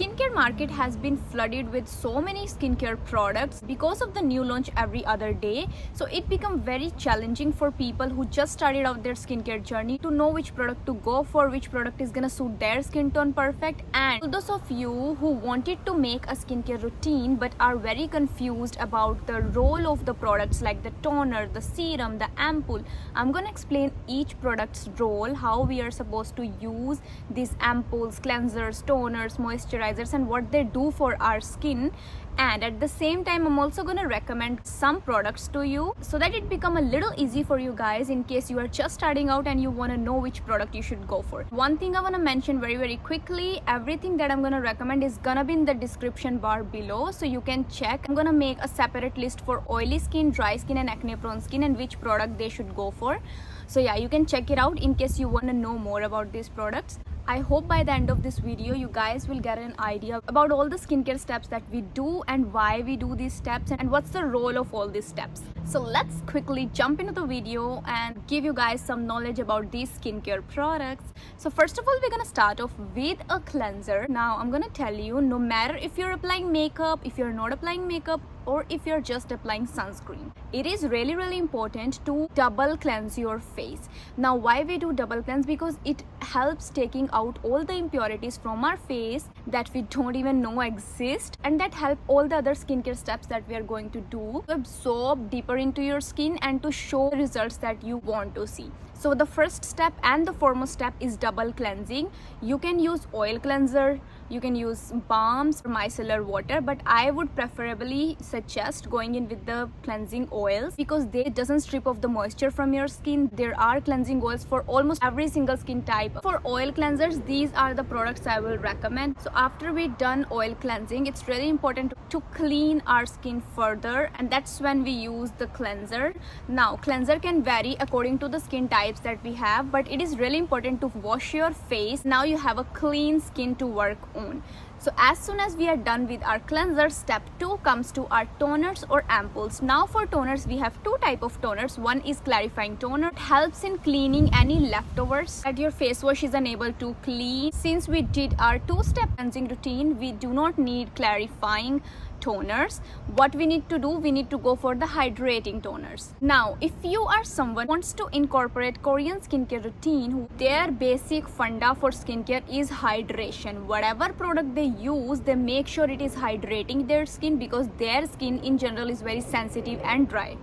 skincare market has been flooded with so many skincare products because of the new launch every other day. So it become very challenging for people who just started out their skincare journey to know which product to go for, which product is gonna suit their skin tone perfect. And those of you who wanted to make a skincare routine but are very confused about the role of the products like the toner, the serum, the ampoule, I'm gonna explain each product's role, how we are supposed to use these ampoules, cleansers, toners, moisturizers, and what they do for our skin. And at the same time, I'm also gonna recommend some products to you so that it become a little easy for you guys in case you are just starting out and you wanna know which product you should go for. One thing I wanna mention very quickly, everything that I'm gonna recommend is gonna be in the description bar below, so you can check. I'm gonna make a separate list for oily skin, dry skin, and acne prone skin and which product they should go for. So yeah, you can check it out in case you wanna know more about these products. I hope by the end of this video you guys will get an idea about all the skincare steps that we do and why we do these steps and what's the role of all these steps. So let's quickly jump into the video and give you guys some knowledge about these skincare products. So first of all, we're gonna start off with a cleanser. Now I'm gonna tell you, no matter if you're applying makeup, if you're not applying makeup, or if you're just applying sunscreen, it is really important to double cleanse your face. Now why we do double cleanse? Because it helps taking out all the impurities from our face that we don't even know exist, and that help all the other skincare steps that we are going to do to absorb deeper into your skin and to show the results that you want to see. So the first step and the foremost step is double cleansing. You can use oil cleanser, you can use balms or micellar water, but I would preferably suggest going in with the cleansing oils because they doesn't strip off the moisture from your skin. There are cleansing oils for almost every single skin type. For oil cleansers, these are the products I will recommend. So after we done oil cleansing, it's really important to clean our skin further, and that's when we use the cleanser. Now cleanser can vary according to the skin types that we have, but it is really important to wash your face. Now you have a clean skin to work on. So as soon as we are done with our cleanser, step 2 comes to our toners or ampoules. Now for toners, we have two type of toners. One is clarifying toner. It helps in cleaning any leftovers that your face wash is unable to clean. Since we did our 2-step cleansing routine, we do not need clarifying toners. What we need to do, we need to go for the hydrating toners. Now if you are someone who wants to incorporate Korean skincare routine, their basic funda for skincare is hydration. Whatever product they use, they make sure it is hydrating their skin because their skin in general is very sensitive and dry.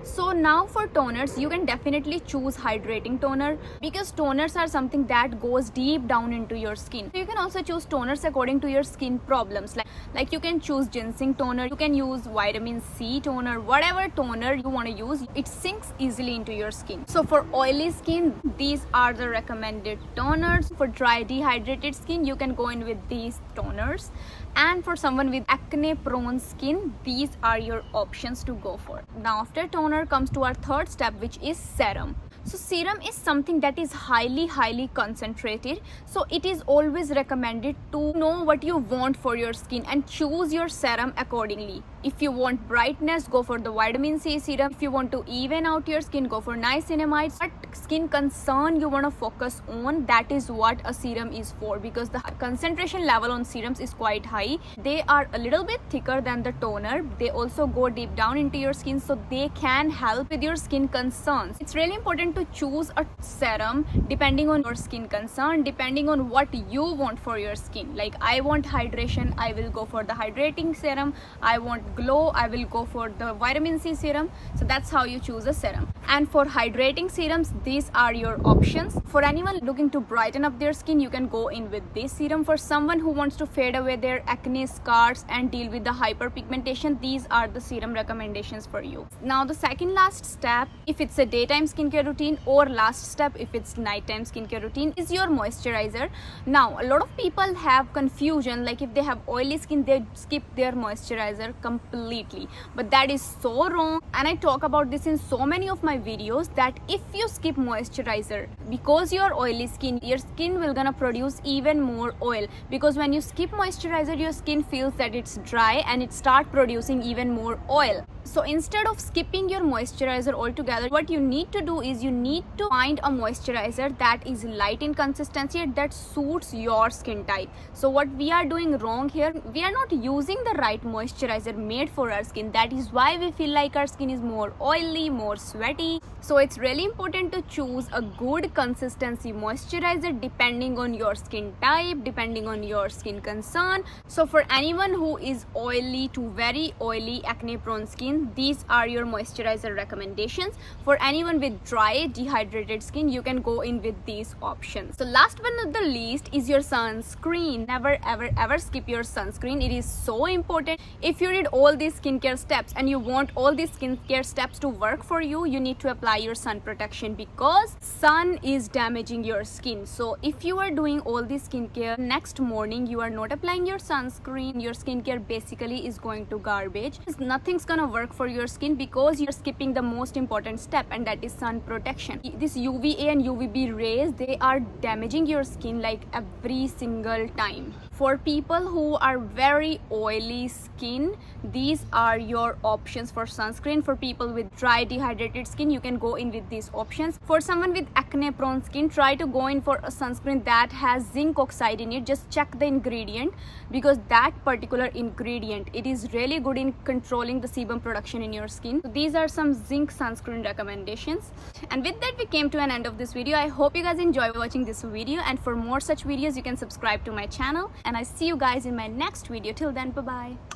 So now for toners, you can definitely choose hydrating toner because toners are something that goes deep down into your skin. You can also choose toners according to your skin problems. Like you can choose ginseng toner, you can use vitamin C toner, whatever toner you want to use, it sinks easily into your skin. So for oily skin, these are the recommended toners. For dry dehydrated skin, you can go in with these toners. And for someone with acne prone skin, these are your options to go for. Now after toner comes to our third step, which is serum. So serum is something that is highly concentrated, so it is always recommended to know what you want for your skin and choose your serum accordingly. If you want brightness, go for the vitamin C serum. If you want to even out your skin, go for niacinamide. What skin concern you want to focus on, that is what a serum is for, because the concentration level on serums is quite high. They are a little bit thicker than the toner. They also go deep down into your skin, so they can help with your skin concerns. It's really important to choose a serum depending on your skin concern, depending on what you want for your skin. Like I want hydration, I will go for the hydrating serum. I want glow, I will go for the vitamin C serum. So that's how you choose a serum. And for hydrating serums, these are your options. For anyone looking to brighten up their skin, you can go in with this serum. For someone who wants to fade away their acne scars and deal with the hyperpigmentation, these are the serum recommendations for you. Now the second last step, if it's a daytime skincare routine, or last step if it's nighttime skincare routine, is your moisturizer. Now a lot of people have confusion, like if they have oily skin, they skip their moisturizer completely completely. But that is so wrong, and I talk about this in so many of my videos, that if you skip moisturizer because you are oily skin, your skin will gonna produce even more oil, because when you skip moisturizer your skin feels that it's dry and it start producing even more oil. So instead of skipping your moisturizer altogether, what you need to do is you need to find a moisturizer that is light in consistency, that suits your skin type. So what we are doing wrong here, we are not using the right moisturizer made for our skin. That is why we feel like our skin is more oily, more sweaty. So it's really important to choose a good consistency moisturizer depending on your skin type, depending on your skin concern. So for anyone who is oily to very oily, acne prone skin, these are your moisturizer recommendations. For anyone with dry, dehydrated skin, you can go in with these options. So last but not the least is your sunscreen. Never ever skip your sunscreen. It is so important. If you did all these skincare steps and you want all these skincare steps to work for you, you need to apply your sun protection, because sun is damaging your skin. So if you are doing all this skincare, next morning you are not applying your sunscreen, your skincare basically is going to garbage. Nothing's gonna work for your skin because you're skipping the most important step, and that is sun protection. This UVA and UVB rays, they are damaging your skin like every single time. For people who are very oily skin, these are your options for sunscreen. For people with dry, dehydrated skin, you can go in with these options. For someone with acne prone skin, try to go in for a sunscreen that has zinc oxide in it. Just check the ingredient, because that particular ingredient, it is really good in controlling the sebum production in your skin. So these are some zinc sunscreen recommendations. And with that, we came to an end of this video. I hope you guys enjoy watching this video, and for more such videos you can subscribe to my channel, and I see you guys in my next video. Till then, bye bye.